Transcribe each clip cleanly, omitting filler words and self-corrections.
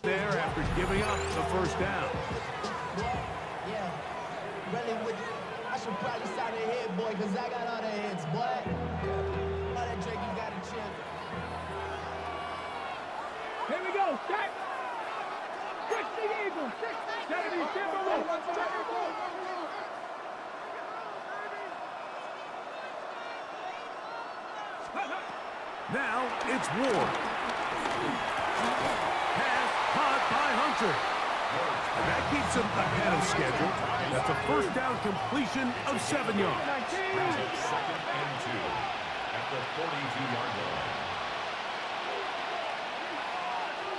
there after giving up the first down. Yeah, really would. I should probably sign a hit, boy, because I got all the hits, boy. All that Drake, you got a chip. Here we go, set. 60 Eagles, 70 Timberwolves. Now it's Ward. Pass caught by Hunter. And that keeps him ahead of schedule. That's a first down completion of 7 yards. Second and 2 at the 42-yard line.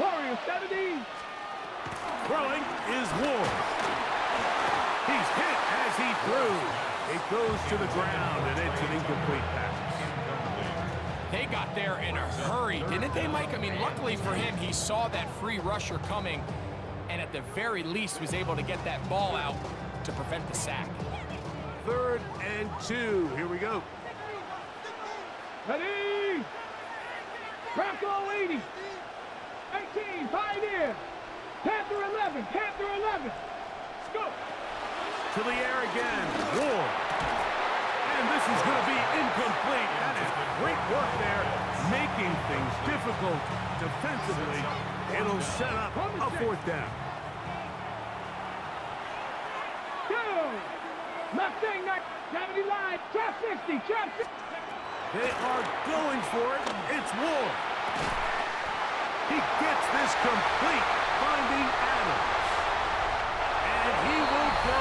Warriors 70. Throwing is Ward. He's hit as he threw. It goes to the ground, and it's an incomplete pass. They got there in a hurry, didn't they, Mike? I mean, luckily for him, he saw that free rusher coming, and at the very least was able to get that ball out to prevent the sack. 3rd and 2. Here we go. Ready. Bronco 80. 18, Pioneer. Panther 11, Panther 11. Scoop. To the air again. Ward. And this is going to be incomplete. That is great work there, making things difficult defensively. It'll set up a 4th down. Mustang 70 line, trap 60, trap 60. They are going for it. It's Ward. He gets this complete, finding Adams. And he will go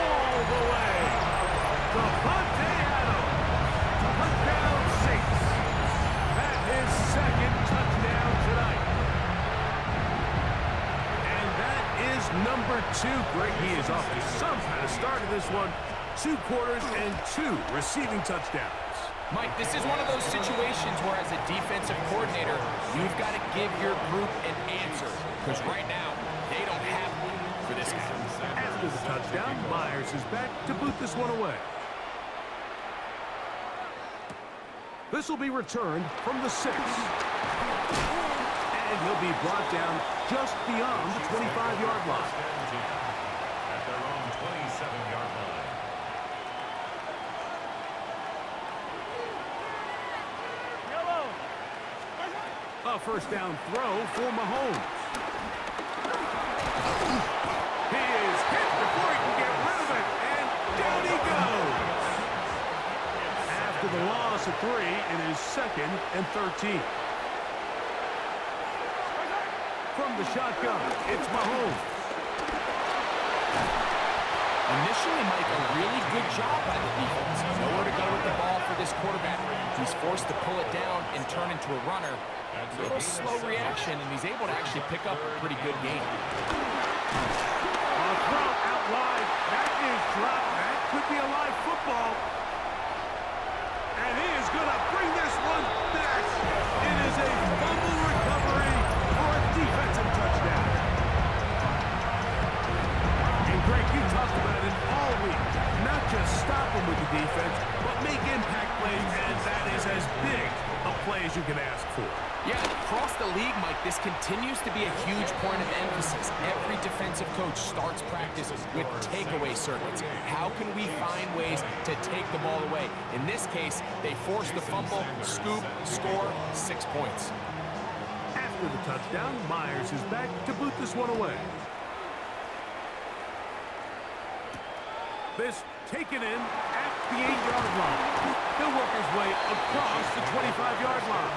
all the way. Devontae Adams, touchdown 6. That's his 2nd touchdown tonight. And that is number 2. Greg, he is off to some kind of start in this one. 2 quarters and 2 receiving touchdowns. Mike, this is one of those situations where as a defensive coordinator, you've got to give your group an answer. Because right now, they don't have one for this guy. After the touchdown, Myers is back to boot this one away. This will be returned from the 6. And he'll be brought down just beyond the 25-yard line. At their own 27-yard line. A first down throw for Mahomes. He is hit before he can get rid of it, and down he goes. After the loss of 3, it is 2nd and 13. From the shotgun, it's Mahomes. Initially, Mike, a really good job by the defense. Nowhere to go with the ball for this quarterback. He's forced to pull it down and turn into a runner. A little slow reaction, and he's able to actually pick up a pretty good game. A throw out wide. That is dropped. That could be a live football. And he is going to bring this one back. It is a fumble recovery for a defensive touchdown. And Greg, you talked about it all week. Not just stop him with the defense, but make impact plays, and that is as big a play as you can ask for. Yeah, across the league, Mike, this continues to be a huge point of emphasis. Every defensive coach starts practice with takeaway circuits. How can we find ways to take the ball away? In this case, they force the fumble, scoop, score, 6 points. After the touchdown, Myers is back to boot this one away. This taken in at the 8-yard line. He'll work his way across the 25-yard line.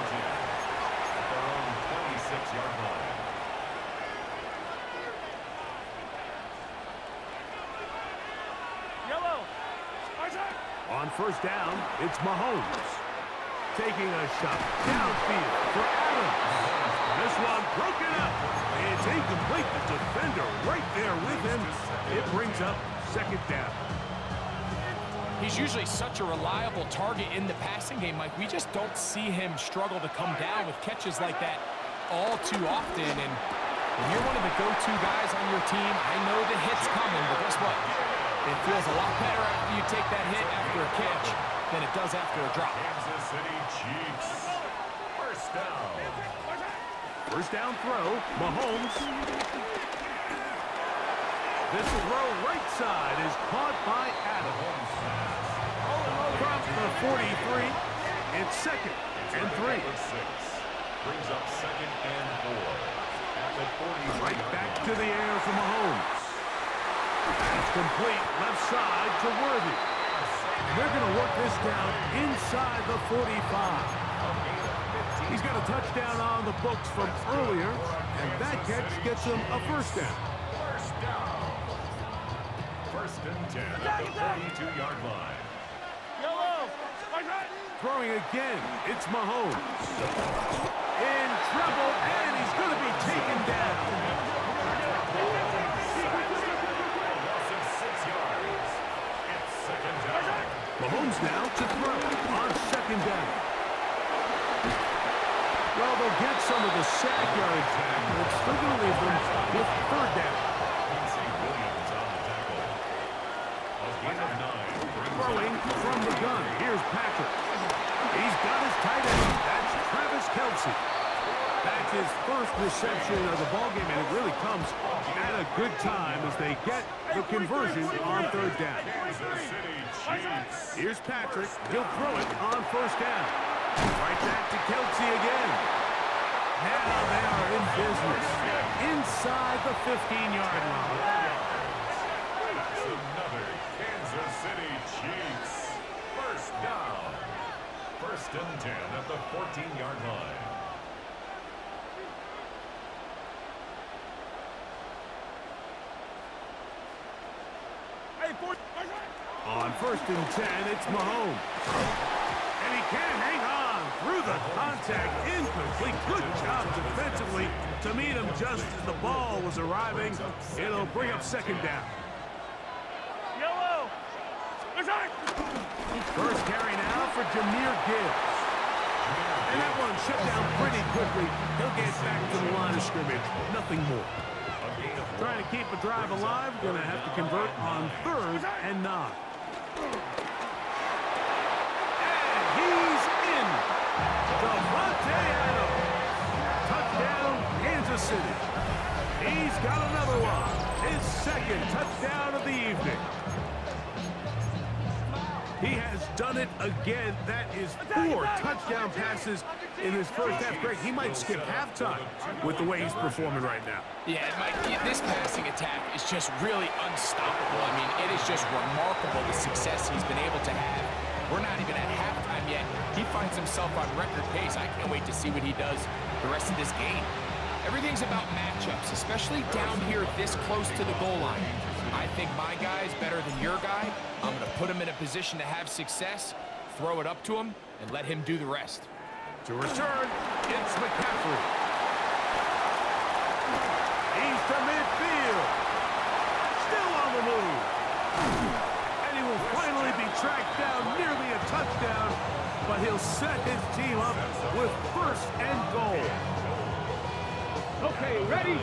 At their own 26-yard line. Yellow. On first down, it's Mahomes. Taking a shot downfield for Adams. This one broken up. It's incomplete. The defender right there with him. It brings up 2nd down. He's usually such a reliable target in the passing game, Mike. We just don't see him struggle to come down with catches like that all too often. And when you're one of the go-to guys on your team, I know the hit's coming, but guess what? It feels a lot better after you take that hit after a catch than it does after a drop. Kansas City Chiefs. First down. First down throw, Mahomes. This throw right side is caught by Adams. From the 43, it's second and 3. Brings up second and 4. At the 40. Right back to the air for Mahomes. It's complete left side to Worthy. They're going to work this down inside the 45. He's got a touchdown on the books from earlier, and that catch gets him a first down. First and 10 at the 32-yard line. Throwing again, it's Mahomes. In trouble, and he's going to be taken down. Loss of 6 yards. It's second down. Mahomes now to throw on second down. Well, they'll get some of the sack yards back, but it's still going to leave them with third down. Williams on the tackle. A gain of 9. Throwing from the gun. Here's Patrick. He's got his tight end. That's Travis Kelce. That's his first reception of the ballgame, and it really comes at a good time as they get the conversion on third down. Here's Patrick. He'll throw it on first down. Right back to Kelce again. Now they are in business inside the 15-yard line. That's another Kansas City Chiefs. First down. First and 10 at the 14-yard line. On first and 10, it's Mahomes. And he can't hang on through the contact. Incomplete. Good job defensively to meet him just as the ball was arriving. It'll bring up second down. First carry now for Jahmyr Gibbs. And that one shut down pretty quickly. He'll get back to the line of scrimmage. Nothing more. Trying to keep a drive alive. Going to have to convert on third and 9. And he's in. Davante Adams. Touchdown, Kansas City. He's got another one. His second touchdown of the evening. He has done it again. That is 4 touchdown passes in his first half. Greg, he might skip halftime with the way he's performing right now. Yeah, Mike, this passing attack is just really unstoppable. I mean, it is just remarkable the success he's been able to have. We're not even at halftime yet. He finds himself on record pace. I can't wait to see what he does the rest of this game. Everything's about matchups, especially down here this close to the goal line. I think my guy's better than your guy. I'm going to put him in a position to have success, throw it up to him, and let him do the rest. To return, it's McCaffrey. He's to midfield. Still on the move. And he will finally be tracked down, nearly a touchdown, but he'll set his team up with first and goal. Okay, ready?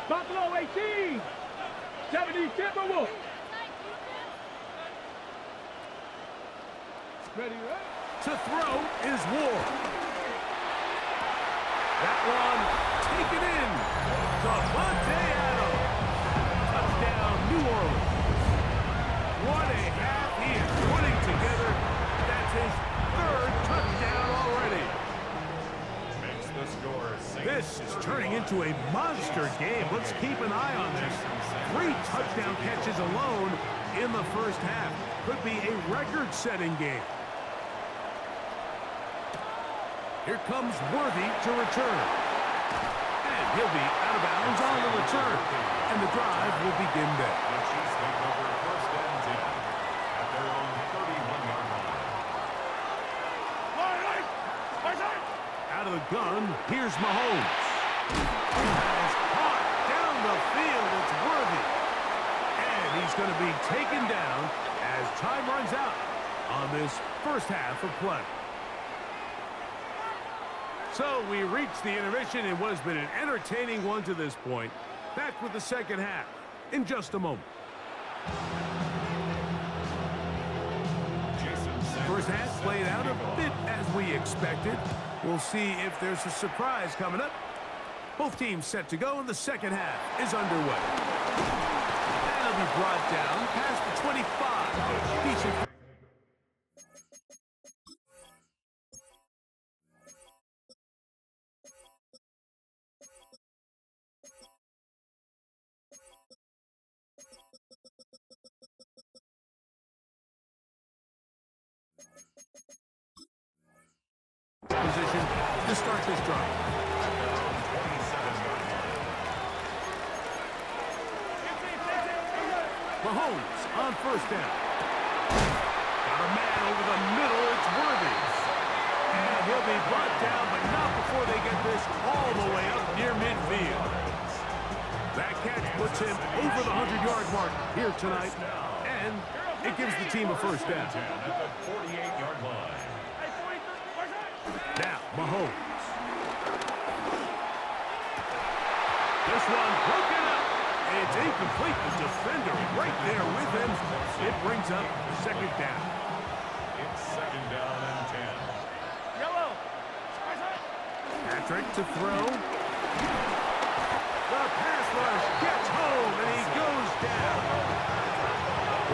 Buffalo 18, 70 Timberwolves. Ready, right? To throw is Ward. That one taken in. Davante Adams. Touchdown, New Orleans. What a half he is putting together. That's his third touchdown already. Makes the score 6. This is turning into a monster game. Let's keep an eye on this. 3 touchdown catches alone in the first half. Could be a record-setting game. Here comes Worthy to return. And he'll be out of bounds on the return. And the drive will begin there. The Chiefs take over first and 10 at their own 31-yard line. Out of the gun, here's Mahomes. That is caught down the field. It's Worthy. And he's going to be taken down as time runs out on this first half of play. So we reach the intermission in what has been an entertaining one to this point. Back with the second half in just a moment. First half played out a bit as we expected. We'll see if there's a surprise coming up. Both teams set to go, and the second half is underway. That'll be brought down past the 25. Decent. Position to start this drive. Mahomes on first down. Got a man over the middle. It's Worthy. And he'll be brought down, but not before they get this all the way up near midfield. That catch puts him over the 100-yard mark here tonight, and it gives the team a first down. At the 48-yard line. Now, Mahomes. This one broken up. It's incomplete. The defender right there with him. It brings up second down. It's second down and 10. Yellow. Patrick to throw. The pass rush gets home, and he goes down.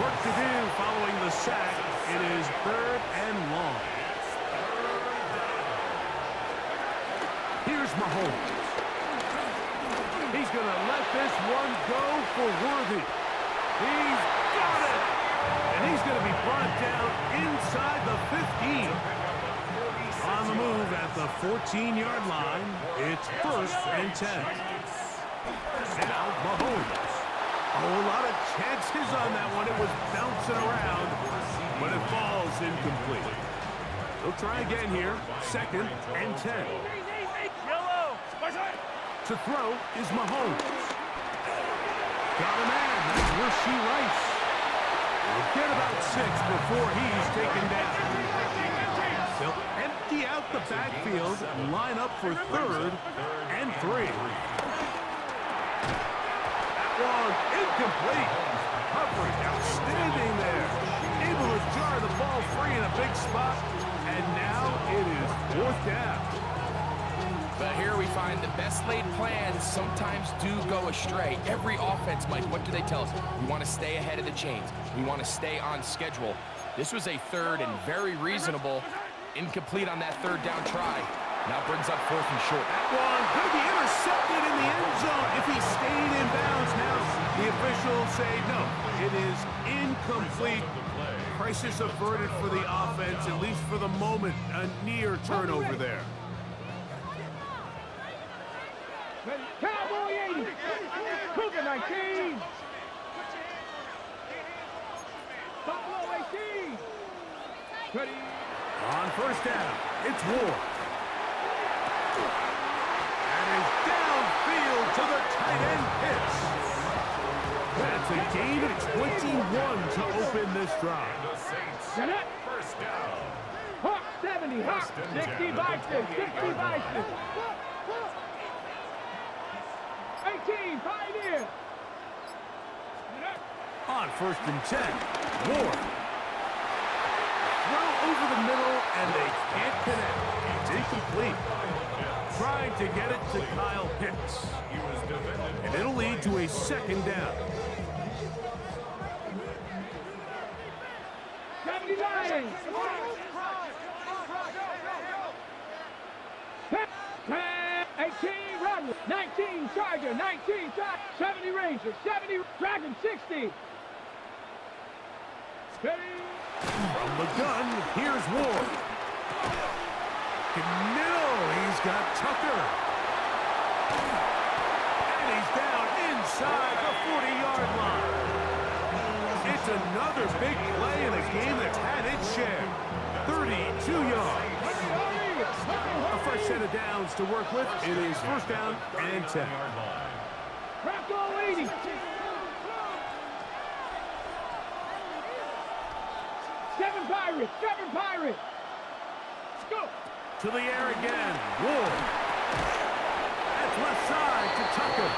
Work to do following the sack. It is third and long. Here's Mahomes. He's going to let this one go for Worthy. He's got it. And he's going to be brought down inside the 15. On the move at the 14-yard line, it's first and 10. Now Mahomes. A lot of chances on that one. It was bouncing around, but it falls incomplete. He'll try again here. Second and 10. To throw is Mahomes. Got a man. That's Rasheed Rice. We'll get about 6 before he's taken down. They'll empty out the backfield and line up for third and 3. That one incomplete. Coverage outstanding there. Able to jar the ball free in a big spot. And now it is fourth down. But here we find the best laid plans sometimes do go astray. Every offense, Mike, what do they tell us? We want to stay ahead of the chains. We want to stay on schedule. This was a third and very reasonable. Incomplete on that third down try. Now brings up fourth and short. That one could be intercepted in the end zone if he stayed in bounds. Now the officials say no. It is incomplete. Crisis averted for the offense, at least for the moment. A near turnover there. Cowboy 80. Cougar 19. Buffalo 18. Ready. On first down, it's Ward. And is downfield to the tight end Pitts. That's a gain of 21 to open this drive. First down. Hawk 70. Hawk 60 Vikings. 60 Vikings. 18, Pioneer. On first and 10, Ward. Throw over the middle, and they can't connect. It's incomplete. Trying to get it to Kyle Pitts. And it'll lead to a second down. 79. 18, Rodley. 19, Charger. 19, 70, Ranger. 70, Dragon. 60. From the gun, here's Ward. He's got Tucker. And he's down inside the 40-yard line. It's another big play in a game that's had its share. 32 yards. A fresh set of downs to work with. It is first down and 10. Bronco 80. Seven Pirates. Let's go. To the air again. Ward. That's left side to Tucker.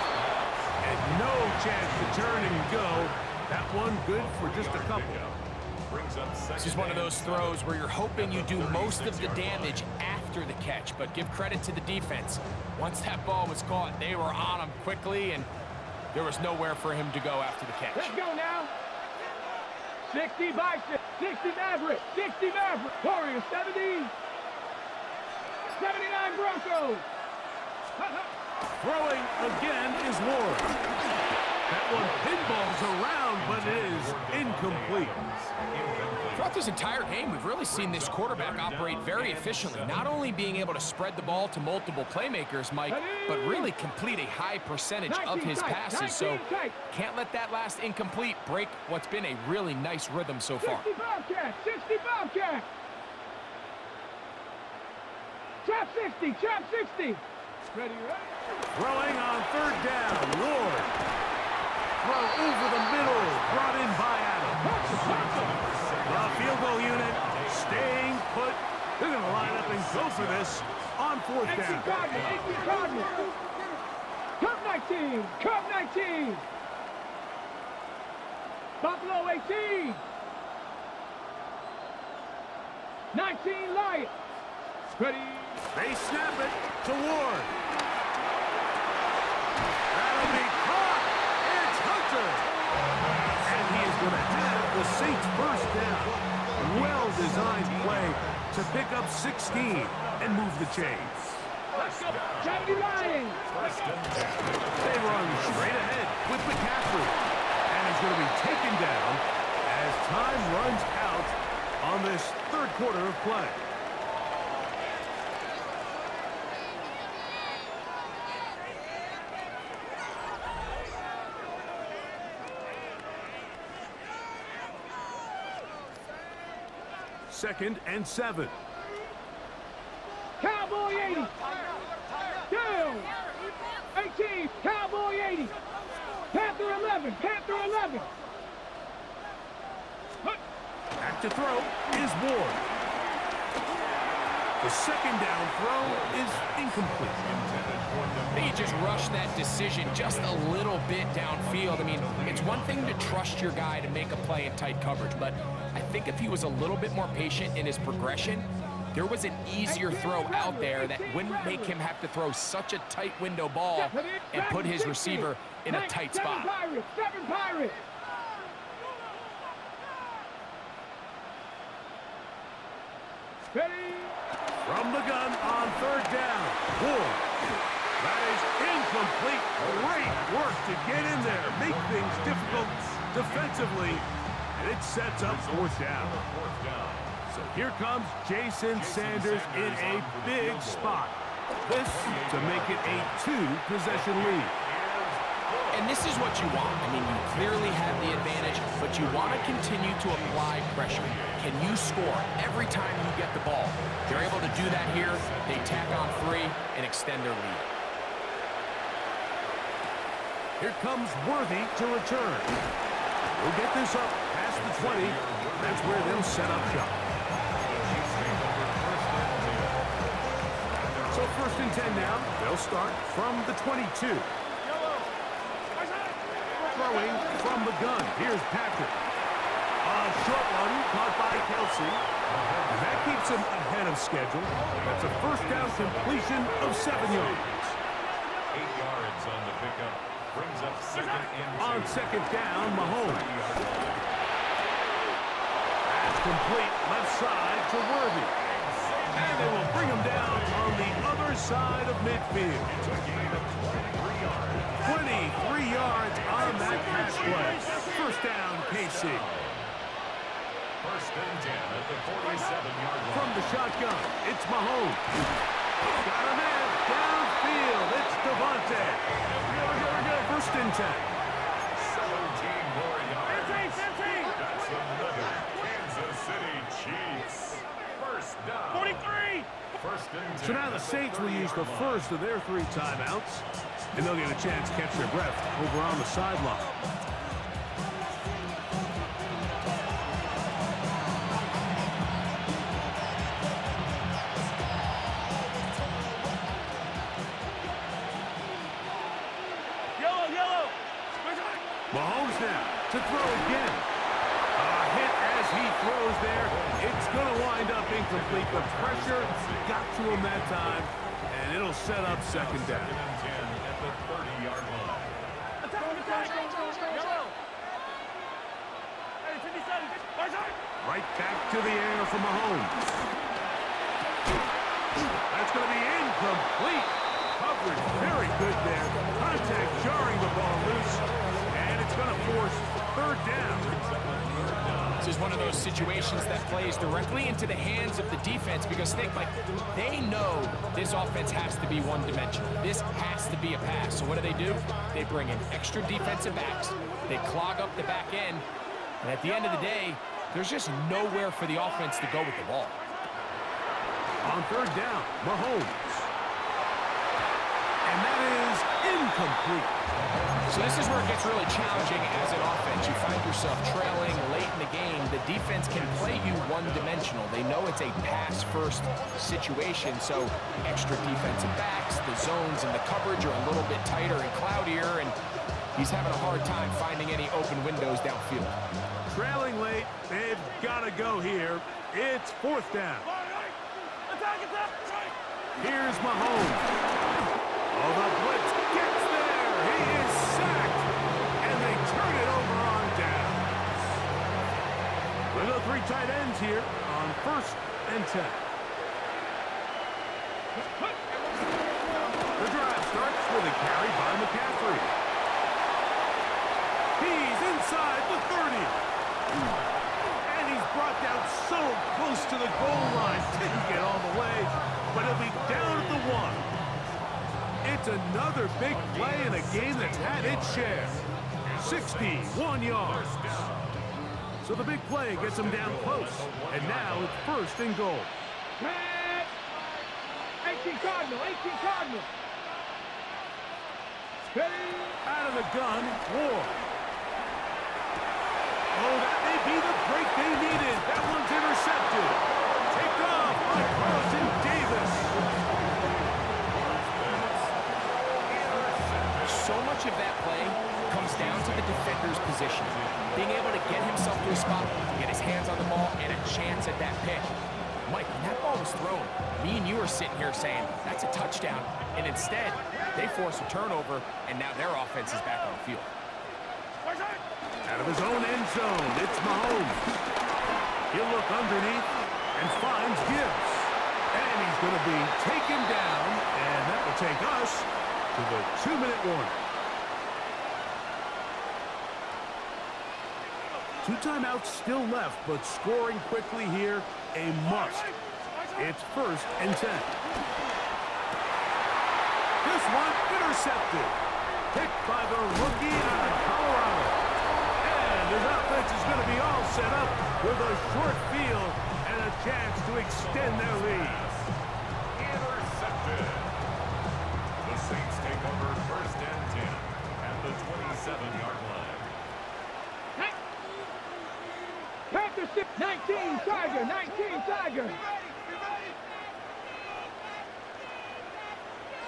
And no chance to turn and go. That one good for just a couple. This is one of those throws where you're hoping you do most of the damage after after the catch, but give credit to the defense. Once that ball was caught, they were on him quickly, and there was nowhere for him to go after the catch. Let's go now. 60 Bison, 60 Maverick, 60 Maverick. Warriors, 70. 79 Broncos. Throwing again is Ward. That one pinballs around, but it is incomplete. Throughout this entire game, we've really seen this quarterback operate very efficiently, not only being able to spread the ball to multiple playmakers, Mike, but really complete a high percentage of his passes. So can't let that last incomplete break what's been a really nice rhythm so far. 60 Bobcat, 60 Bobcat. Trap 60, trap 60. Ready, ready. Throwing on third down, Ward. Throw over the middle, brought in by Adam. The field goal unit staying put. They're going to line up and go for this on fourth down. Cup 19, Cup 19. Buffalo 18. 19 Lions. Ready. They snap it to Ward. That'll be caught. It's Hunter. And he is going to have the Saints first down. Well-designed play to pick up 16 and move the chains. Let's go. 70 Lions. They run straight ahead with McCaffrey. And he's going to be taken down as time runs out on this third quarter of play. Second and 7. Cowboy 80. Down. 18. Cowboy 80. Panther 11. Panther 11. Back to throw is Ward. The second down throw is incomplete. They just rushed that decision just a little bit downfield. I mean, it's one thing to trust your guy to make a play in tight coverage, but I think if he was a little bit more patient in his progression, there was an easier throw out there that wouldn't make him have to throw such a tight window ball and put his receiver in a tight spot. Seven Pirates. Ready. From the gun on third down. Ward. That is incomplete. Great work to get in there. Make things difficult defensively. And it sets up fourth down. So here comes Jason Sanders in a big spot. This to make it a 2-possession lead. And this is what you want. I mean, you clearly have the advantage, but you want to continue to apply pressure. Can you score every time you get the ball? They're able to do that here. They tack on 3 and extend their lead. Here comes Worthy to return. We'll get this up past the 20. That's where they'll set up shop. So first and 10 now. They'll start from the 22. Throwing from the gun. Here's Patrick. A short one caught by Kelsey. And that keeps him ahead of schedule. That's a first down completion of 7 yards. 8 yards on the pickup. Brings up second and 2. On second down, Mahomes. That's complete left side to Worthy. And they will bring him down on the other side of midfield. 23 yards on that pass play. First down, KC. First and 10 at the 47-yard line. From the shotgun, it's Mahomes. Got a man downfield. It's Devontae. First and 10. 17 more yards. That's another Kansas City Chiefs. First down. 43. First and 10. So now the Saints will use the first of their 3 timeouts, and they'll get a chance to catch their breath over on the sideline. Mahomes now to throw again. A hit as he throws there, it's going to wind up incomplete. The pressure got to him that time, and it'll set up second down. Second and 10 at the 30-yard line. Right back to the air for Mahomes. That's going to be incomplete. Coverage very good there. Contact jarring the ball loose, and it's going to force third down. This is one of those situations that plays directly into the hands of the defense because think, Mike, they know this offense has to be one-dimensional. This has to be a pass. So what do? They bring in extra defensive backs. They clog up the back end. And at the end of the day, there's just nowhere for the offense to go with the ball. On third down, Mahomes. And that is incomplete. So this is where it gets really challenging as an offense. You find yourself trailing late in the game. The defense can play you one-dimensional. They know it's a pass-first situation, so extra defensive backs, the zones and the coverage are a little bit tighter and cloudier, and he's having a hard time finding any open windows downfield. Trailing late, they've got to go here. It's fourth down. Here's Mahomes. Oh, the blitz gets there. He is sacked, and they turn it over on downs. We'll go three tight ends here on first and 10. The drive starts with a carry by McCaffrey. He's inside the 30. And he's brought down so close to the goal line. Didn't get all the way, but he'll be down at the 1. It's another big play in a game that's had its share. 61 yards. So the big play gets him down close. And now it's first and goal. 18 Cardinal, 18 Cardinal. Out of the gun, Ward. Oh, that may be the break they needed. That one's intercepted. Take off by Carlton Davis. So much of that play comes down to the defender's position. Being able to get himself to a spot, get his hands on the ball, and a chance at that pick. Mike, when that ball was thrown, me and you are sitting here saying, that's a touchdown. And instead, they force a turnover, and now their offense is back on the field. Out of his own end zone, it's Mahomes. He'll look underneath and finds Gibbs. And he's going to be taken down, and that will take us to the 2-minute warning. 2 timeouts still left, but scoring quickly here, a must. It's first and 10. This one intercepted. Picked by the rookie out of Colorado. And his offense is going to be all set up with a short field and a chance to extend their lead. Intercepted. The Saints take over first and 10 at the 27-yard line. Panthers 19 Tiger, 19 Tiger.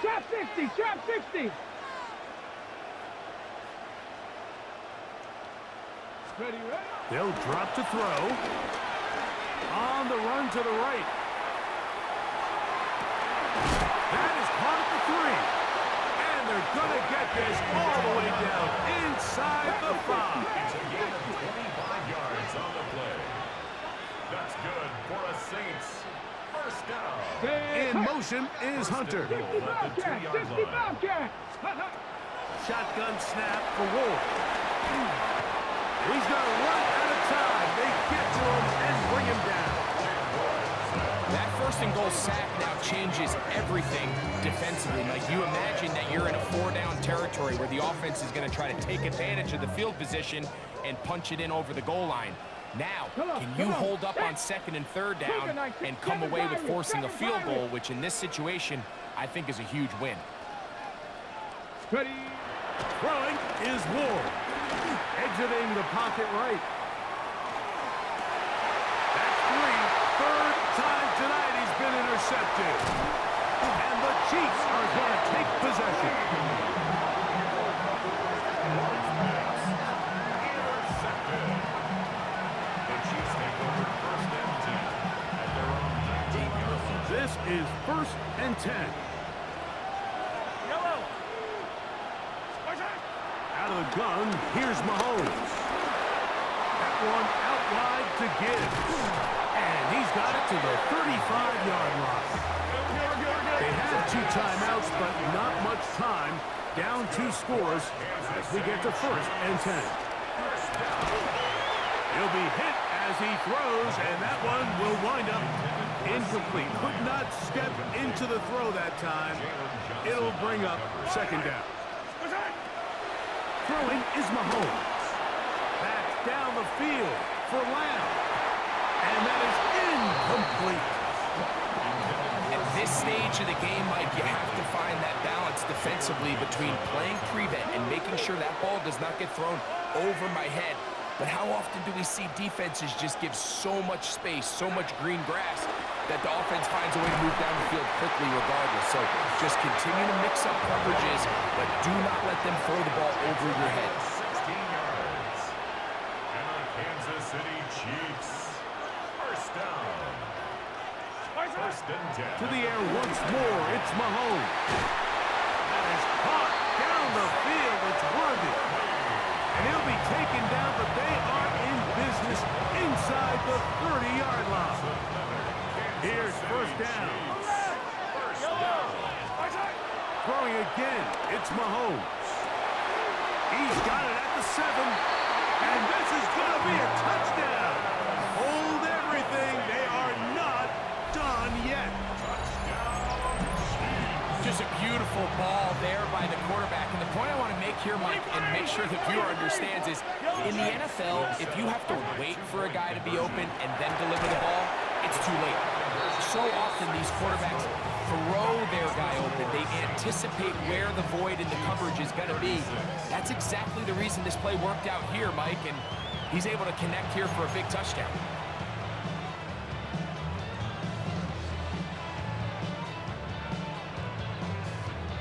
Trap 60, trap 60. Ready, ready. They'll drop to throw. On the run to the right. That is caught at the 3. And they're going to get this all the way down inside the 5. It's a gain of 25 yards on the play. That's good for a Saints first down. In motion is Hunter. 60 Bobcat, 60 Bobcat. Shotgun snap for Wolf. He's going to run out of time. They get to him and bring him down. That first and goal sack now changes everything defensively. Like, you imagine that you're in a 4-down territory where the offense is going to try to take advantage of the field position and punch it in over the goal line. Now, can you hold up on second and third down and come away with forcing a field goal, which in this situation, I think is a huge win. Ready. Throwing is Ward. Exiting the pocket right. That's 3. Third time tonight he's been intercepted. And the Chiefs are going to take possession. Intercepted. The Chiefs take first and 10. Yellow. Out of the gun, here's Mahomes. That one out wide to Gibbs. And he's got it to the 35-yard line. They have 2 timeouts, but not much time. Down 2 scores as we get to first and 10. He'll be hit as he throws, and that one will wind up incomplete. Could not step into the throw that time. It'll bring up second down. Throwing is Mahomes. Back down the field for Lamb. And that is incomplete. At this stage of the game, Mike, you have to find that balance defensively between playing prevent and making sure that ball does not get thrown over my head. But how often do we see defenses just give so much space, so much green grass, that the offense finds a way to move down the field quickly regardless? So just continue to mix up coverages, but do not let them throw the ball over your head. 16 yards. And the Kansas City Chiefs. First down. First and 10. To the air once more, it's Mahomes. That is caught down the field. It's worthy. And he'll be taken down, but they are in business inside the 30-yard line. Here's first down. Throwing again, it's Mahomes. He's got it at the 7. And this is going to be a touchdown. Hold everything. They are not done yet. Just a beautiful ball there by the quarterback. And the point I want to make here, Mike, and make sure the viewer understands is, in the NFL, if you have to wait for a guy to be open and then deliver the ball, it's too late. So often these quarterbacks throw their guy open. They anticipate where the void in the coverage is going to be. That's exactly the reason this play worked out here, Mike, and he's able to connect here for a big touchdown.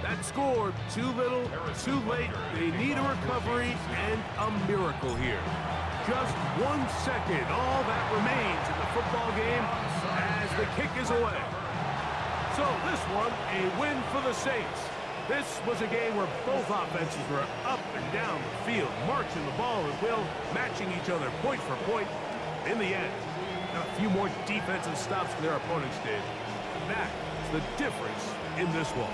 That score, too little, too late. They need a recovery and a miracle here. Just 1 second, all that remains in the football game as the kick is away. So this one, a win for the Saints. This was a game where both offenses were up and down the field, marching the ball at will, matching each other point for point. In the end, a few more defensive stops than their opponents did. That is the difference in this one.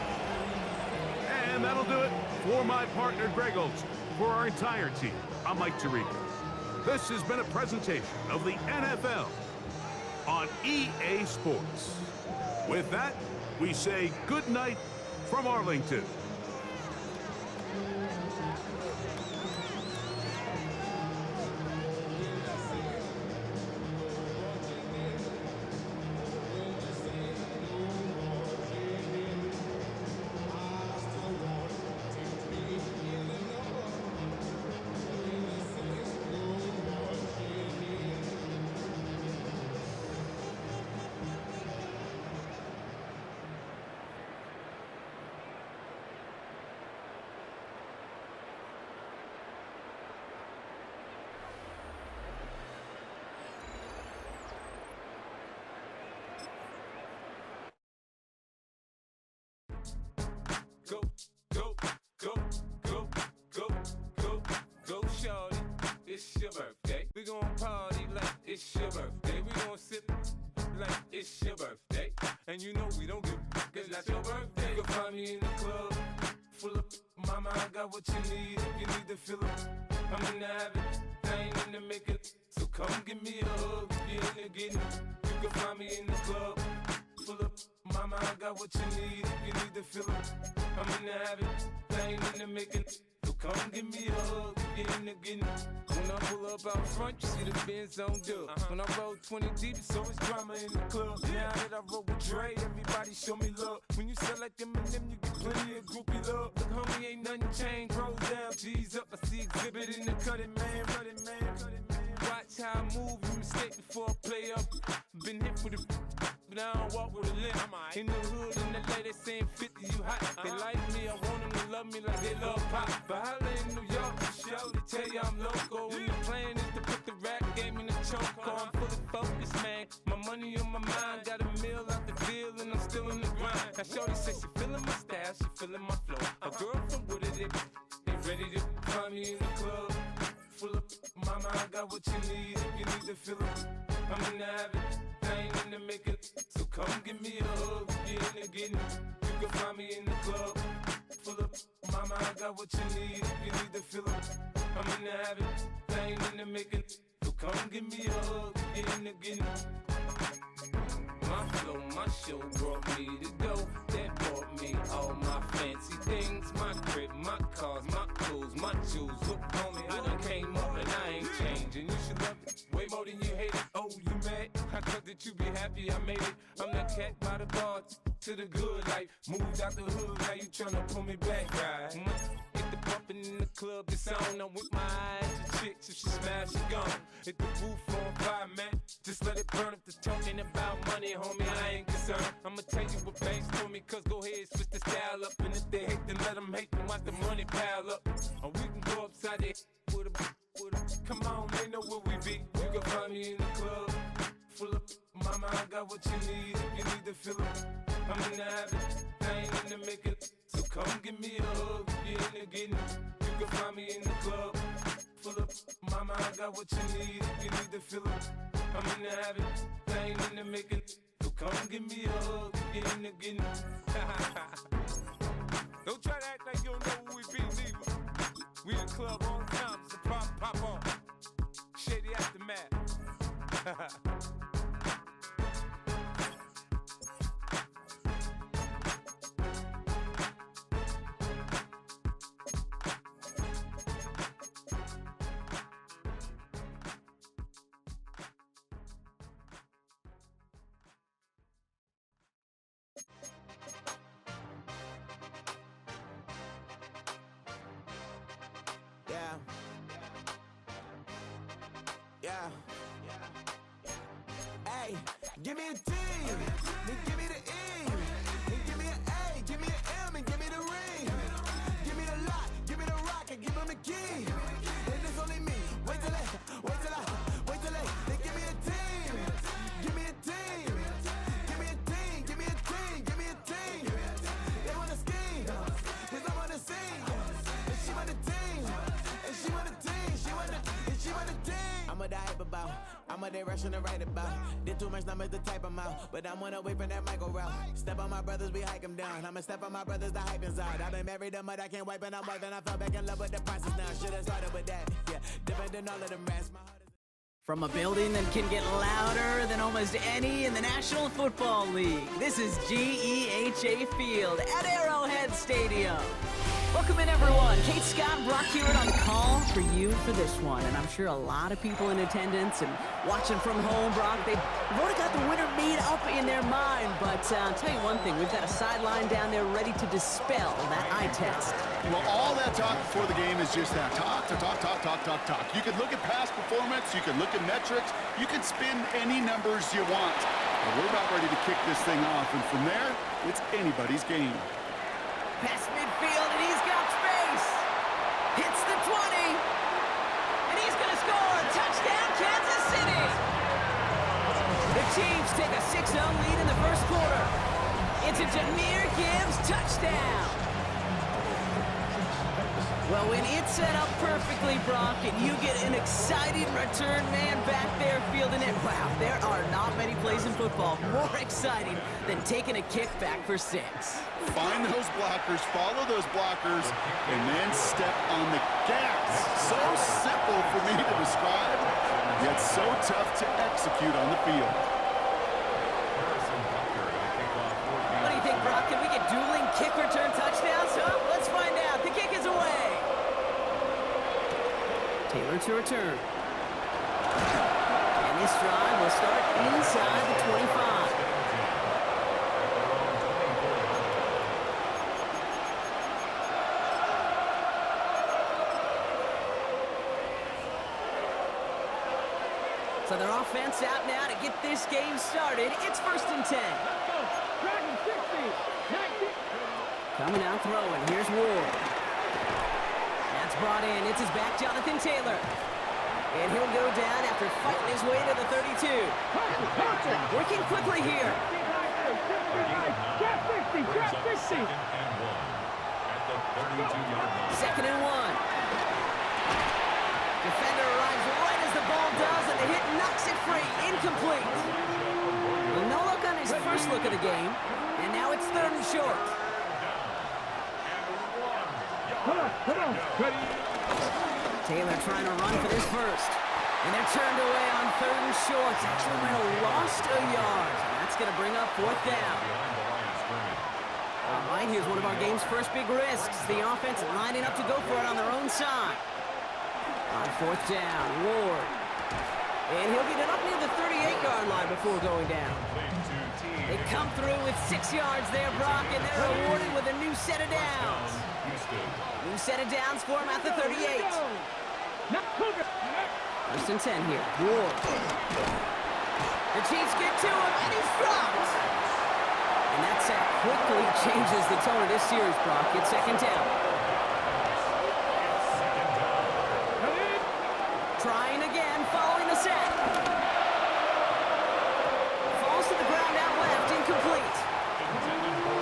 And that'll do it for my partner, Greg Olson. For our entire team, I'm Mike Tirico. This has been a presentation of the NFL on EA Sports. With that, we say good night from Arlington. Go, go, go, go, go, go, go, shorty. It's your birthday. We gon' party like it's your birthday. We gon' sip like it's your birthday. And you know we don't give cause that's your birthday. You can find me in the club, full of mama, I got what you need. If you need to fill up, I'm in the habit, I ain't in the making. So come give me a hug, if you're in the getting. You can find me in the club, full of mama, I got what you need. If you need to fill up, I'm in the habit, I ain't in the making. So come give me a hug, if you're in the getting. When I pull up out front, you see the Benz on dub. When I roll 20 deep, it's always drama in the club. Now that I roll with Dre, everybody show me love. When you sell like Eminem, you get plenty of groupie love. Look, homie, ain't nothing changed. Roll down, G's up. I see exhibit in the cutting, man. Cutting, man. Cutting, man. Watch how I move, you mistake before I play up. Been hit with a but I don't walk with a limp. In the hood, in the LA, they saying 50, you hot. They like me, I want them to love me like they love pop. But holla in New York, show, they tell you I'm local. When the plan is to put the rap game in the choke. I'm fully focused, man. My money on my mind, got a meal out the field, and I'm still in the grind. Now shorty says she feeling my style, she feeling my flow. A girl from Wooded, they ready to find me in the club. Full of mama, I got what you need if you need to fill it. I'm in the habit, I ain't in the making. So come give me a hug, if you're in the getting. You can find me in the club. Full of mama, I got what you need if you need to fill it. I'm in the habit, I ain't in the making. So come give me a hug, if you're in the getting. My flow, my show brought me to go. That brought me all my fancy things. My crib, my cars, my clothes, my shoes. Look, homie, I done came up and I ain't changing. You should love it way more than you hate it. Oh, you mad? I thought that you be happy I made it. I'm that cat by the bar to the good life. Moved out the hood, now you tryna pull me back, right? Hit the bumpin' in the club, it's on. I'm with my eyes to chicks. If she smash, she gone. Hit the roof on fire, man. Just let it burn. If they're talking about money, homie, I ain't concerned. I'ma tell you what banks for me, cause go ahead, switch the style up. And if they hate, then let them hate, then watch the money pile up. Or we can go upside there with a, come on, they know where we be. You can find me in the club, full of, mama, I got what you need, if you need to fill it. I'm in the habit, I ain't in the making. So come give me a hug, if you're in the getting. You can find me in the club, full of, mama, I got what you need, if you need to fill it. I'm in the habit, I ain't in the making. So come give me a hug, if you're in the getting. Don't try to act like you don't know who we be, neither. We in the club all the time, so pop on. Shady Aftermath. Yeah. Hey, give me a T, then give me the E, then give me an A, give me an M, and give me the ring. Give me the lock, give me the rock, and give him the key. And it's only me. Wait till they, then give me a team. Give me a team. Give me a team, give me a team, give me a team. They wanna scheme, cause I wanna sing. And she want the team, and she want the team, she want the team. I'm what I hype about, I'm what they rushing to write about. Did too much numbers to type them out, but I'm one away from that Michael route. Step on my brothers, we hike them down. I'ma step on my brothers, the hype is out. I've been married them, but I can't wipe and I'm wiping. I fell back in love with the process now. Should've started with that, yeah, different than all of them rats. From a building that can get louder than almost any in the National Football League, this is GEHA Field at Arrowhead Stadium. Welcome in, everyone. Kate Scott, Brock Hewitt on call for you for this one. And I'm sure a lot of people in attendance and watching from home, Brock, they've already got the winner made up in their mind. But I'll tell you one thing, we've got a sideline down there ready to dispel that eye test. Well, all that talk before the game is just that. Talk. You can look at past performance, you can look at metrics, you can spin any numbers you want. But we're about ready to kick this thing off, and from there, it's anybody's game. Past midfield, and he's got space. Hits the 20. And he's going to score. Touchdown, Kansas City. The Chiefs take a 6-0 lead in the first quarter. It's a Jahmyr Gibbs touchdown. Well, when it's set up perfectly, Brock, and you get an exciting return man back there fielding it, wow, there are not many plays in football more exciting than taking a kick back for 6. Find those blockers, follow those blockers, and then step on the gas. So simple for me to describe, yet so tough to execute on the field. What do you think, Brock? Can we get dueling kick return touchdowns? Huh? Let's find out. The kick is away. Taylor to return. And this drive will start inside the 25. So their offense out now to get this game started. It's 1st and 10. Dragon 60, 19. Coming out throwing. Here's Ward. That's brought in. It's his back, Jonathan Taylor. And he'll go down after fighting his way to the 32. Working quickly here. Cat 60, brings up 2nd and 1 at the 32-yard line. 2nd and 1. Defender arrives right as the ball does, and the hit knocks it free. Incomplete. Well, no look on his first look of the game, and now it's 3rd and short. Come on. Ready? Taylor trying to run for this first. And they're turned away on 3rd and short. Actually might have lost a yard. And that's going to bring up 4th down. All right, here's one of our game's first big risks. The offense lining up to go for it on their own side. On 4th down, Ward. And he'll get it up near the 38-yard line before going down. They come through with 6 yards there, Brock, and they're rewarded with a new set of downs. New set of downs for him at the 38. 1st and 10 here. Ward. The Chiefs get to him, and he's dropped. And that sack quickly changes the tone of this series, Brock. It's 2nd down. Trying again, following the sack. Falls to the ground out left, incomplete.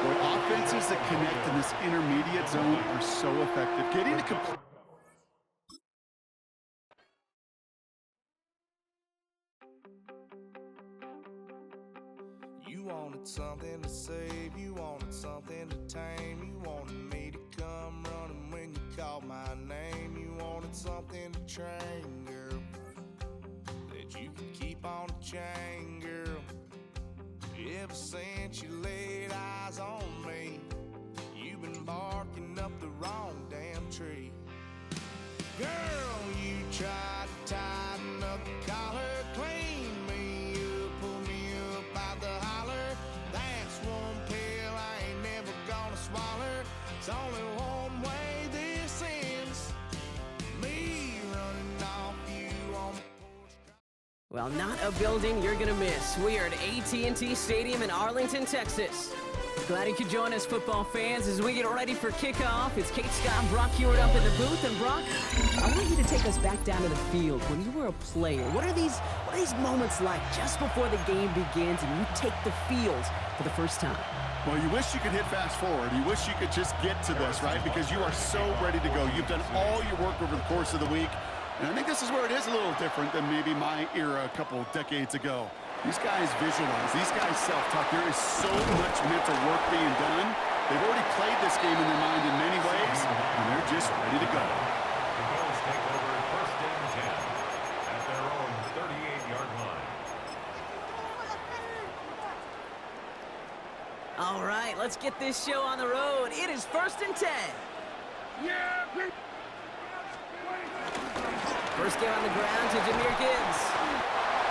Well, offenses that connect in this intermediate zone are so effective. Getting to complete. You wanted something to save, you wanted something to tame, you wanted me to come running when you called my name, you wanted something to train, girl, that you could keep on the chain, girl. Ever since you laid eyes on me, you've been barking up the wrong damn tree. Girl, you tried to tighten up the collar, clean me up, pull me up out the holler. That's one pill I ain't never gonna swallow. It's only one way this ends, me running off you on the porch. Well, not a building you're going to miss. We are at AT&T Stadium in Arlington, Texas. Glad you could join us, football fans, as we get ready for kickoff. It's Kate Scott and Brock Hewitt up in the booth. And Brock, I want you to take us back down to the field. When you were a player, what are these moments like just before the game begins and you take the field for the first time? Well, you wish you could hit fast forward. You wish you could just get to this, right? Because you are so ready to go. You've done all your work over the course of the week. And I think this is where it is a little different than maybe my era a couple decades ago. These guys visualize. These guys self-talk. There is so much mental work being done. They've already played this game in their mind in many ways, and they're just ready to go. The Bills take over 1st and 10 at their own 38-yard line. All right, let's get this show on the road. It is 1st and 10. First game on the ground to Jahmyr Gibbs.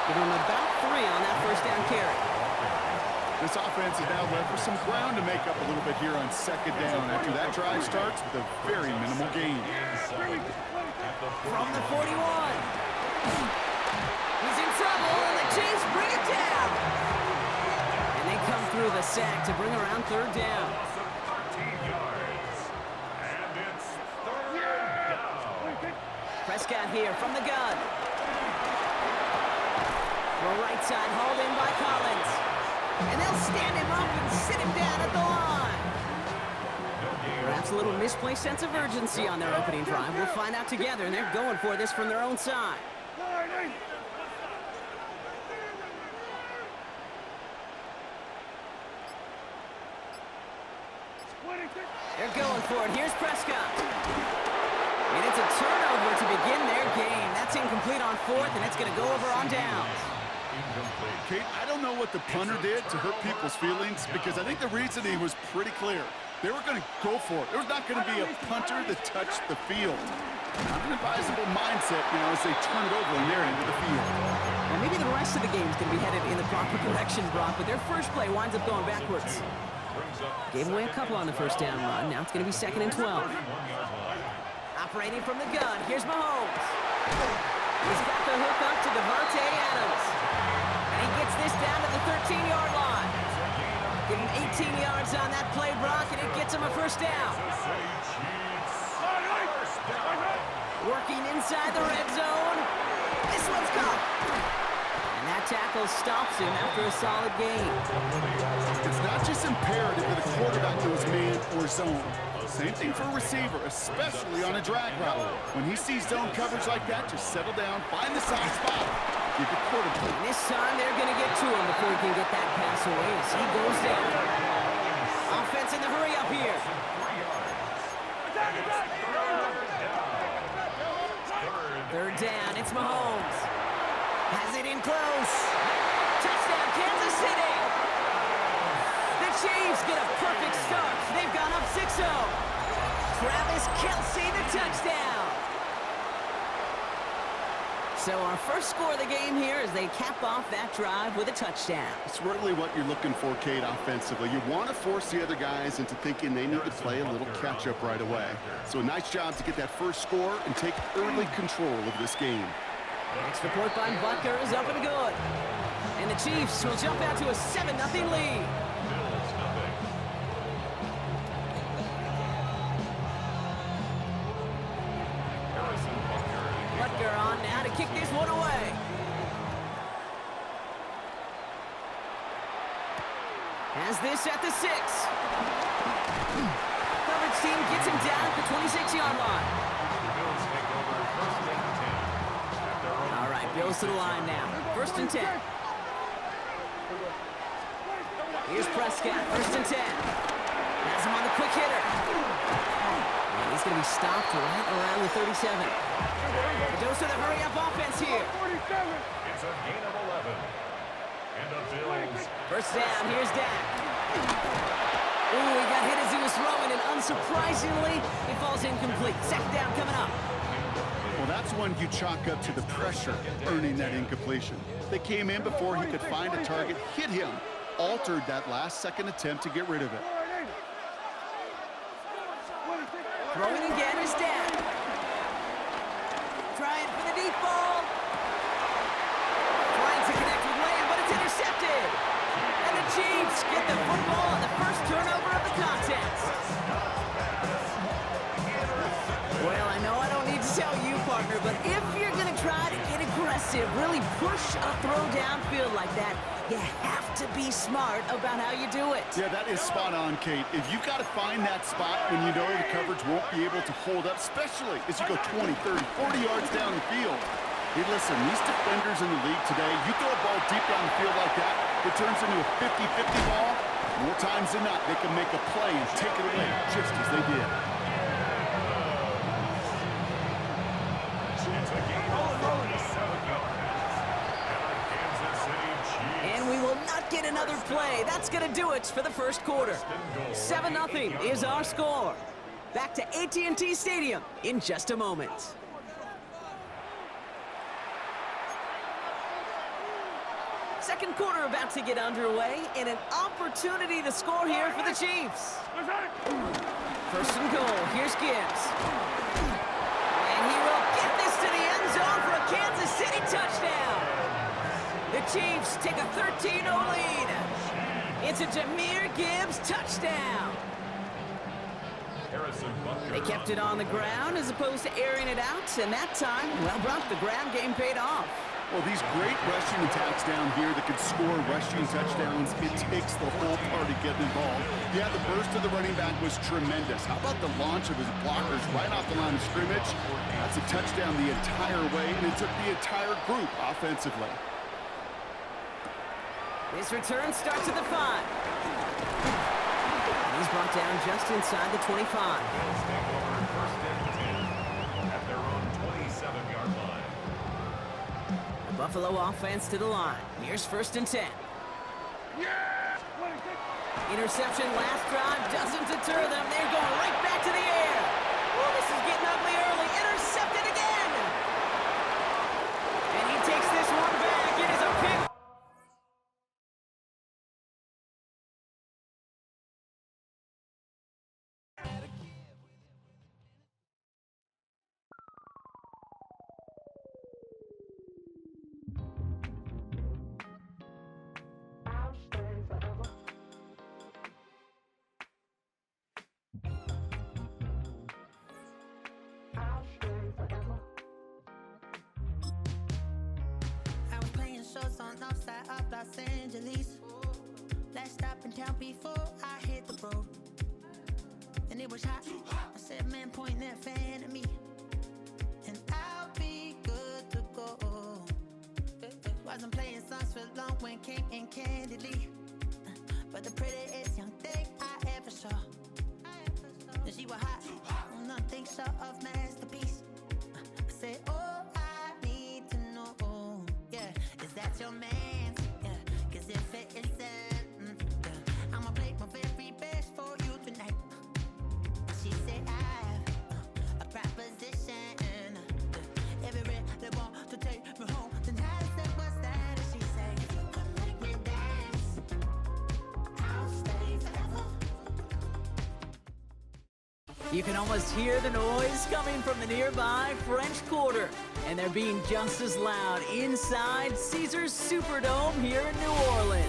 Give him about 3 on that 1st down carry. This offense is now left with some ground to make up a little bit here on 2nd down after that drive starts with a very minimal gain. From the 41. He's in trouble, and the Chiefs bring it down. And they come through the sack to bring around 3rd down. 13 yards. And it's 3rd down. Prescott here from the gun. Throw right side, hauled in by Collins. And they'll stand him up and sit him down at the line. Perhaps a little misplaced sense of urgency on their opening drive. We'll find out together, and they're going for this from their own side. They're going for it. Here's Prescott. And it's a turnover to begin their game. That's incomplete on 4th, and it's going to go over on downs. Kate, I don't know what the punter did to hurt people's feelings because I think the reasoning was pretty clear. They were going to go for it. There was not going to be a punter that touched the field. Not an advisable mindset now as they turn it over in their end of the field. Well, maybe the rest of the game is going to be headed in the proper direction, Brock, but their first play winds up going backwards. Gave away a couple on the 1st down run. Now it's going to be 2nd and 12. Operating from the gun, here's Mahomes. He's got the hook up to Devontae Adams. And he gets this down to the 13-yard line. Give him 18 yards on that play, Brock, and it gets him a 1st down. Working inside the red zone. This one's caught. And that tackle stops him after a solid gain. It's not just imperative that a quarterback knows man or zone. Same thing for a receiver, especially on a drag route. When he sees zone coverage like that, just settle down, find the soft spot, give the quarterback. And this time they're going to get to him before he can get that pass away as he goes down. Offense in the hurry up here. Third down, it's Mahomes. Has it in close. Touchdown, Kansas City. The Chiefs get a perfect start. They've gone up 6-0. Travis Kelce, the touchdown. So our first score of the game here as they cap off that drive with a touchdown. It's really what you're looking for, Kate, offensively. You want to force the other guys into thinking they need to play a little catch-up right away. So a nice job to get that first score and take early control of this game. Next report by Butker is up and good. And the Chiefs will jump out to a 7-0 lead. Butker on now to kick this one away. Has this at the 6. Coverage team gets him down at the 26-yard line. All right, Bills to the line now. 1st and 10. Here's Prescott, 1st and 10. Has him on the quick hitter. And he's going to be stopped right around the 37. The dose of the hurry-up offense here. It's a gain of 11. And the Bills. 1st down, here's Dak. Ooh, he got hit as he was throwing, and unsurprisingly, it falls incomplete. 2nd down coming up. Well, that's one you chalk up to the pressure earning that incompletion. They came in before he could find a target, hit him, altered that last-second attempt to get rid of it. Throwing again is Dak. Trying for the deep ball. Trying to connect with Lamb, but it's intercepted. And the Chiefs get the football on the first turnover of the contest. Well, I know I don't need to tell you, partner, but if you're going to try to get aggressive, really push a throw downfield like that, you have to be smart about how you do it. Yeah, that is spot on, Kate. If you've got to find that spot when you know the coverage won't be able to hold up, especially as you go 20, 30, 40 yards down the field. Hey, listen, these defenders in the league today, you throw a ball deep down the field like that, it turns into a 50-50 ball. More times than not, they can make a play and take it away just as they did. It's a gain of 37 yards. And we will not get another play. That's going to do it for the first quarter. 7-0 is our score. Back to AT&T Stadium in just a moment. Second quarter about to get underway, and an opportunity to score here for the Chiefs. 1st and goal. Here's Gibbs. And he will get this to the end zone for a Kansas City touchdown. The Chiefs take a 13-0 lead. It's a Jahmyr Gibbs touchdown. They kept it on the ground as opposed to airing it out, and that time, well, Brock, the ground game paid off. Well, these great rushing attacks down here that can score rushing touchdowns, it takes the whole party getting involved. Yeah, the burst of the running back was tremendous. How about the launch of his blockers right off the line of scrimmage? That's a touchdown the entire way, and it took the entire group offensively. This return starts at the 5. And he's brought down just inside the 25. At their own 27-yard line. The Buffalo offense to the line. Here's 1st and 10. Interception last drive doesn't deter them. They're going right back to the air. Oh, this is getting ugly early. Intercepted again. And he takes this one back. It is a pick. shores on north side of Los Angeles. Last stop in town before I hit the road. And it was hot. I said, man, point that fan at me, and I'll be good to go. Wasn't playing songs for long when came in candidly, but the prettiest young thing I ever saw. And she was hot, nothing short of masterpiece. I said, oh, I need to know, yeah, is that your man? Yeah, cause if it isn't, yeah, I'ma play my very best for you tonight. She said, I have a proposition. Every red they want to take me home tonight. I said, what's that? And she said, if you come make me dance, I'll stay forever. You can almost hear the noise coming from the nearby French Quarter, and they're being just as loud inside Caesars Superdome here in New Orleans.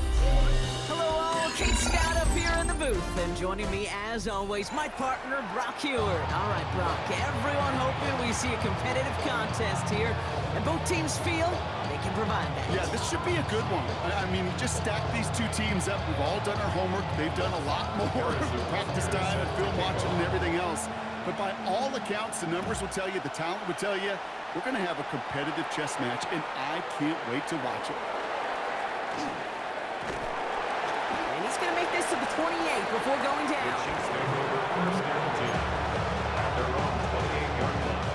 Hello all, Kate Scott up here in the booth, and joining me as always, my partner Brock Heward. All right, Brock, everyone hoping we see a competitive contest here, and both teams feel they can provide that. Yeah, this should be a good one. I mean, just stack these two teams up. We've all done our homework. They've done a lot more practice time and film watching and everything else. But by all accounts, the numbers will tell you, the talent will tell you, we're going to have a competitive chess match, and I can't wait to watch it. And he's going to make this to the 28 before going down. First down 10 at their own 28-yard line.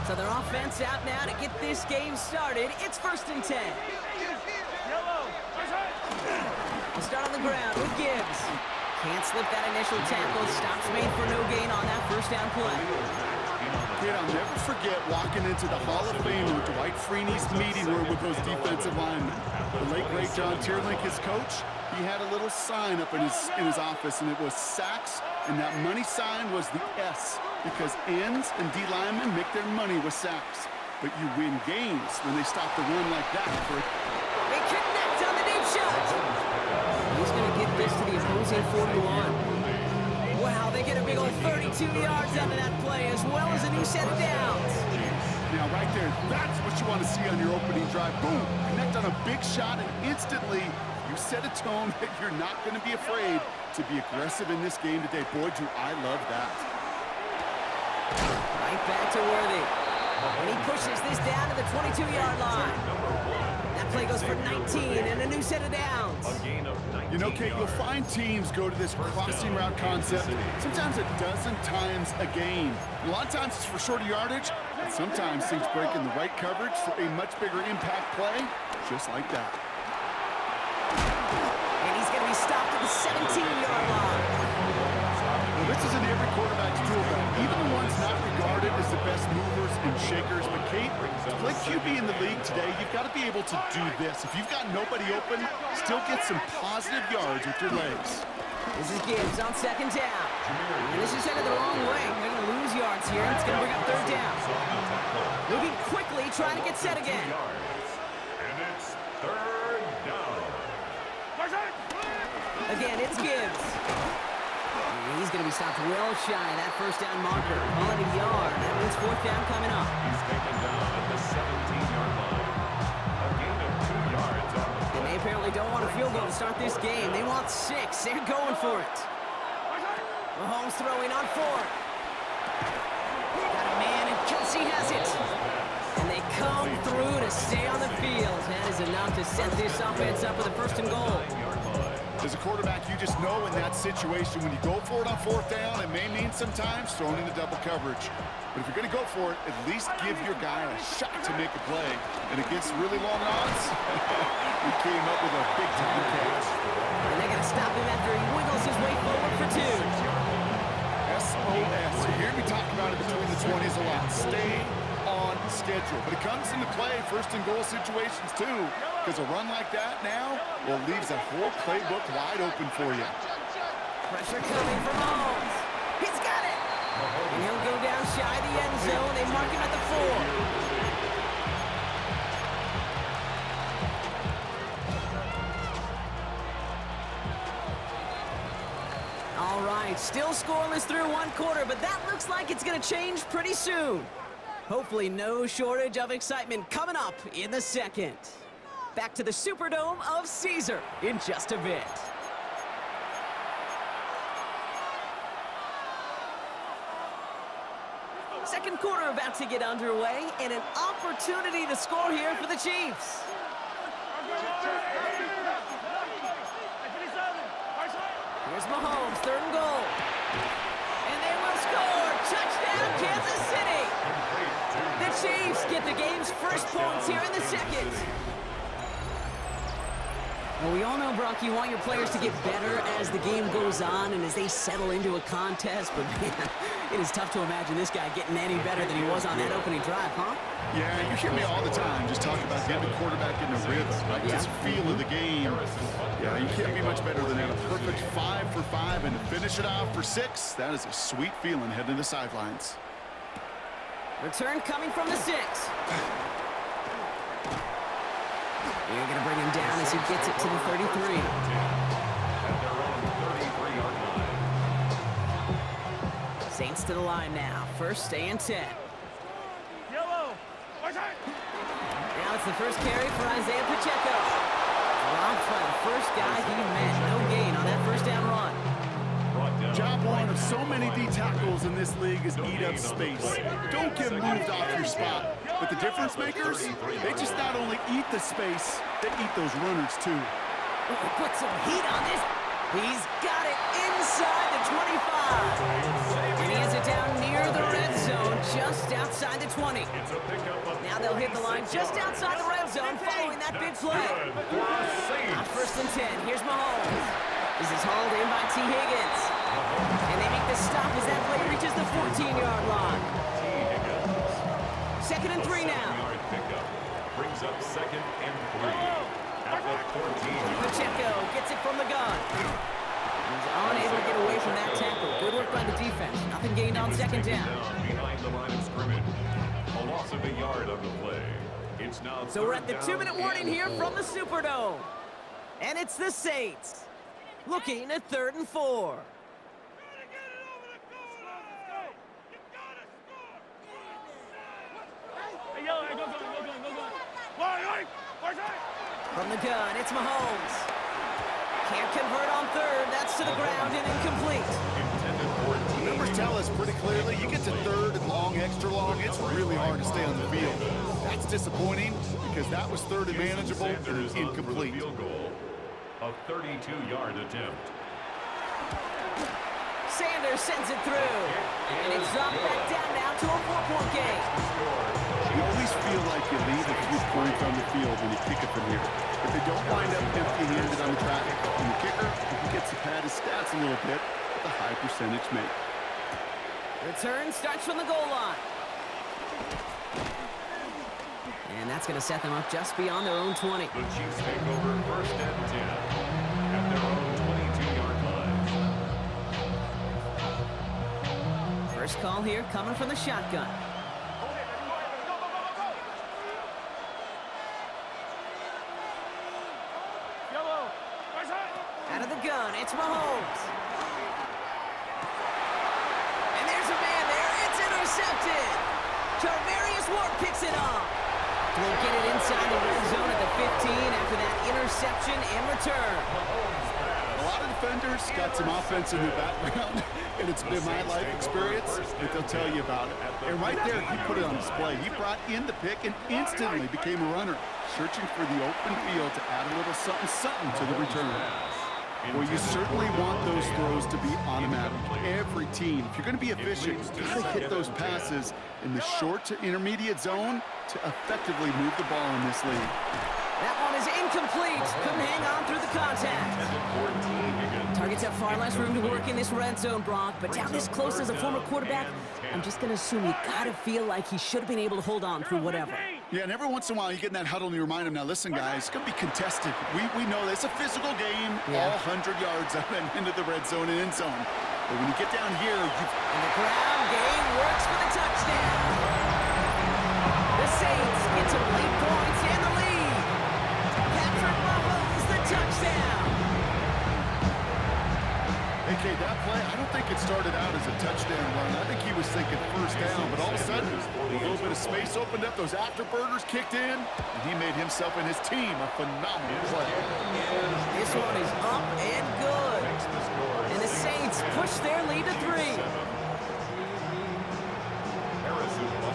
So their offense out now to get this game started. It's 1st and 10. We'll start on the ground with Gibbs. Can't slip that initial tackle. Stops made for no gain on that first down play. Kid, I'll never forget walking into the Hall of Fame with Dwight Freeney's meeting room with those defensive linemen. The late, great John Tierlink, his coach, he had a little sign up in his office, and it was sacks, and that money sign was the S, because ends and D linemen make their money with sacks. But you win games when they stop the run like that. They connect on the deep shot. He's going to get this to the opposing 41. Wow, they get a big old 32 yards out of that play, as well as a new set of downs. Now, right there, that's what you want to see on your opening drive. Boom! Connect on a big shot, and instantly you set a tone that you're not going to be afraid to be aggressive in this game today. Boy, do I love that. Right back to Worthy. And he pushes this down to the 22-yard line. That play goes for 19 and a new set of downs. You know, Kate, you'll find teams go to this crossing route concept sometimes a dozen times a game. A lot of times it's for shorter yardage, and sometimes things break in the right coverage for a much bigger impact play, just like that. And he's going to be stopped at the 17-yard line. Well, this is in every quarterback's tool belt, even the ones not regarded as the best movers and shakers. But Kate, to play QB in the league today, you've got to be able to do this. If you've got nobody open, still get some positive yards with your legs. This is Gibbs on 2nd down. And this is headed the wrong way. They're going to lose yards here, and it's going to bring up 3rd down. Moving quickly, trying to get set again. And it's 3rd down. Again, it's Gibbs. And he's going to be stopped well shy of that first down marker. Call it a yard. That means 4th down coming up. He's taken down at the 17-yard line. A gain of 2 yards on the And they apparently don't want a field goal to start this game. They want 6. They're going for it. Mahomes throwing on 4th. Got a man, and Kelsey has it. And they come through to stay on the field. That is enough to set this offense up with a 1st and goal. As a quarterback, you just know in that situation, when you go for it on 4th down, it may mean sometimes thrown into double coverage. But if you're going to go for it, at least give your guy a shot to make a play. And against really long odds, he came up with a big-time catch. And they're going to stop him after he wiggles his way forward for 2. SOS. You hear me talk about it between the 20s a lot. Stay on schedule. But it comes into play 1st and goal situations too, because a run like that now, well, leaves that whole playbook wide open for you. Pressure coming from Mahomes. He's got it. And he'll go down shy of the end zone. They mark him at the 4. All right, still scoreless through one quarter, but that looks like it's going to change pretty soon. Hopefully no shortage of excitement coming up in the second. Back to the Superdome of Caesar in just a bit. Second quarter about to get underway, and an opportunity to score here for the Chiefs. Here's Mahomes, 3rd and goal. And they will score. Touchdown, Kansas City. The Chiefs get the game's first points here in the second. Well, we all know, Brock, you want your players to get better as the game goes on and as they settle into a contest, but man, it is tough to imagine this guy getting any better than he was on that opening drive, huh? Yeah, you hear me all the time just talk about getting the quarterback in the rhythm, like this feel of the game. Yeah, you can't be much better than that. A perfect 5 for 5, and to finish it off for 6, that is a sweet feeling heading to the sidelines. Return coming from the 6. You're going to bring him down as he gets it to the 33. Saints to the line now. 1st and 10. Now it's the first carry for Isaiah Pacheco. Dropped by the first guy he met. No gain on that first down run. Job one of so many D tackles in this league is eat up space. Don't get moved off your spot. But the difference makers, they just not only eat the space, they eat those runners too. Put some heat on this. He's got it inside the 25. And he has it down near the red zone, just outside the 20. Now they'll hit the line just outside the red zone following that big play. On 1st and 10, here's Mahomes. This is hauled in by T. Higgins. And they make the stop as that play reaches the 14-yard line. 2nd and 3 now. Brings up 2nd and 3 at the 14. Pacheco gets it from the gun. He's unable to get away from that tackle. Good work by the defense. Nothing gained on 2nd down. Behind the line of scrimmage. A loss of a yard on the play. It's now so we're at the 2-minute warning here from the Superdome. And it's the Saints looking at 3rd and 4. From the gun, it's Mahomes. Can't convert on 3rd. That's to the ground and incomplete. The numbers tell us pretty clearly, you get to 3rd and long, extra long, it's really hard to stay on the field. That's disappointing because that was 3rd and manageable and incomplete. Field goal, a 32-yard attempt. Sanders sends it through. And it's dropped back down now to a 4-point game. You always feel like you leave a few points on the field when you kick it from here. If they don't wind up empty-handed on the track, and the kicker, if he gets to pad his stats a little bit, with a high percentage make. Return starts from the goal line. And that's going to set them up just beyond their own 20. The Chiefs take over 1st and 10 at their own 22-yard line. First call here coming from the shotgun. Out of the gun, it's Mahomes. And there's a man there. It's intercepted. Tarvarius Ward picks it up. Won't get it inside the red zone at the 15 after that interception and return. A lot of defenders got some offense in their background, and it's been my life experience that they'll tell you about it. And right there, he put it on display. He brought in the pick and instantly became a runner, searching for the open field to add a little something to the return. Well, you certainly want those throws to be automatic. Every team, if you're going to be efficient, you got to hit those passes in the short to intermediate zone to effectively move the ball in this league. That one is incomplete. Couldn't hang on through the contact. Targets have far less room to work in this red zone, Brock, but down this close as a former quarterback, I'm just going to assume you got to feel like he should have been able to hold on through whatever. Yeah, and every once in a while you get in that huddle and you remind him, now listen, guys, it's going to be contested. We know that it's a physical game, all 100 yards up and into the red zone and end zone. But when you get down here, and the ground game works for the touchdown. The Saints get some late points and the lead. Patrick Mahomes, the touchdown. Hey, Okay, that play, I don't think it started out as a touchdown run. I think he was thinking first down, but all of a sudden, a little bit of space opened up, those afterburners kicked in, and he made himself and his team a phenomenal play. This one is up and good. And the Saints push their lead to 3.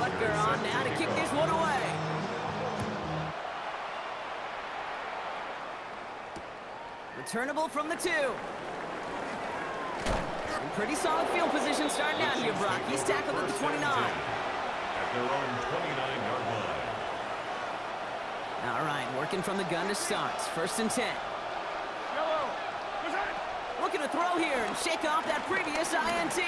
Butker on now to kick this one away. Returnable from the 2. And pretty solid field position starting out here, Brock. He's tackled at the 29. At their own 29-yard line. All right, working from the gun to start. 1st and 10. Looking to throw here and shake off that previous INT.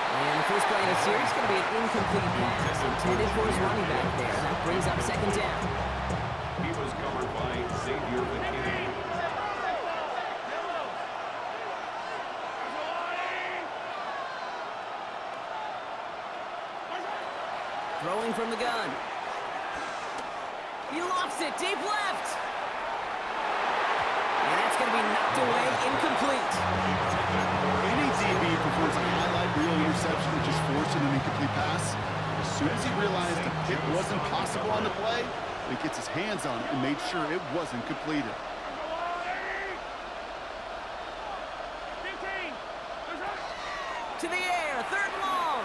And the first play of the series is going to be an incomplete pass intended for his running back there. That brings up 2nd down. He was covered by Xavier McKinney. Throwing from the gun. He lofts it deep left. And that's going to be knocked away, incomplete. Any DB prefers a highlight reel interception to just forcing an incomplete pass. As soon as he realized it wasn't possible on the play, he gets his hands on it and made sure it wasn't completed. To the air, 3rd and long.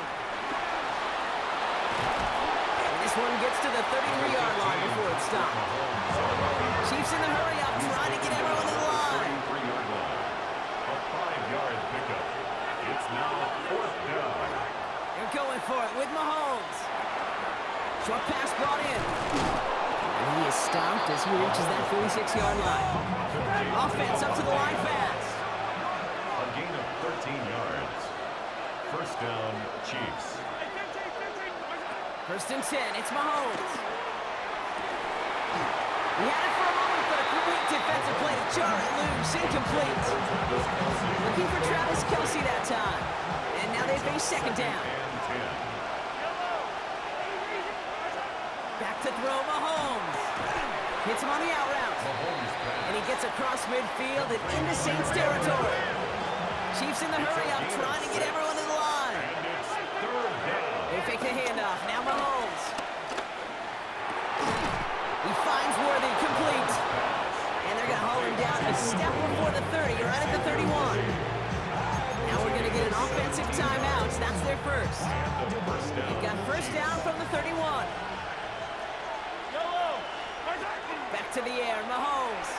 And this one gets to the 33-yard line before it stopped. Chiefs in the hurry up, trying to get everyone to the line. 33-yard line. A 5-yard pickup. It's now 4th down. They're going for it with Mahomes. Short pass brought in. And he is stopped as he reaches that 46-yard line. Offense up to the line fast. A gain of 13 yards. 1st down, Chiefs. 1st and 10, it's Mahomes. He had it for a moment, but a great defensive play to jar it loose, incomplete. Looking for Travis Kelce that time. And now they face 2nd down. Back to throw, Mahomes. Hits him on the out route. And he gets across midfield and into Saints territory. Chiefs in the hurry up, trying to get everyone to the line. They fake the handoff. Now Mahomes. He finds Worthy, complete. And they're going to haul him down a step before the 30, right at the 31. Now we're going to get an offensive timeout. That's their first. They've got 1st down from the 31. Back to the air, Mahomes.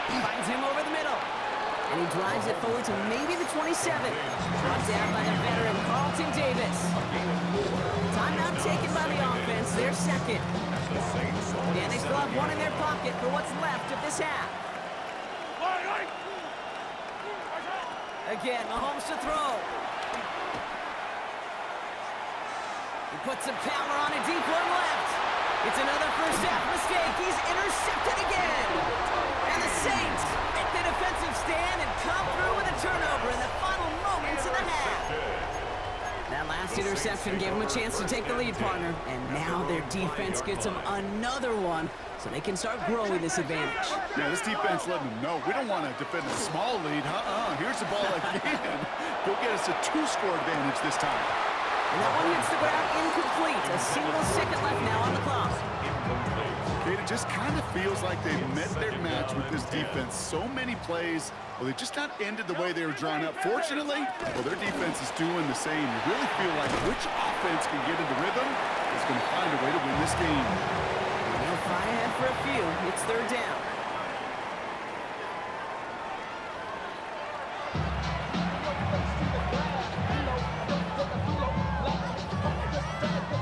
Finds him over the middle. And he drives it forward to maybe the 27. Brought down by the veteran, Carlton Davis. Timeout taken by the offense, their 2nd. And they still have one in their pocket for what's left of this half. Again, Mahomes to throw. He puts some power on it, deep one left. It's another first half mistake. He's intercepted again. And the Saints make the defensive stand and come through with a turnover in the final moments of the half. That last interception gave them a chance to take the lead, partner. And now their defense gets them another one so they can start growing this advantage. Yeah, this defense letting them know we don't want to defend a small lead. Here's the ball again. Go get us a 2-score advantage this time. And that one hits the ground incomplete. A single second left now on the clock. It just kind of feels like they met their match with this defense. So many plays, well, they just not ended the way they were drawn up. Fortunately, well, their defense is doing the same. You really feel like which offense can get into rhythm is going to find a way to win this game. And they'll fly ahead for a few. It's 3rd down.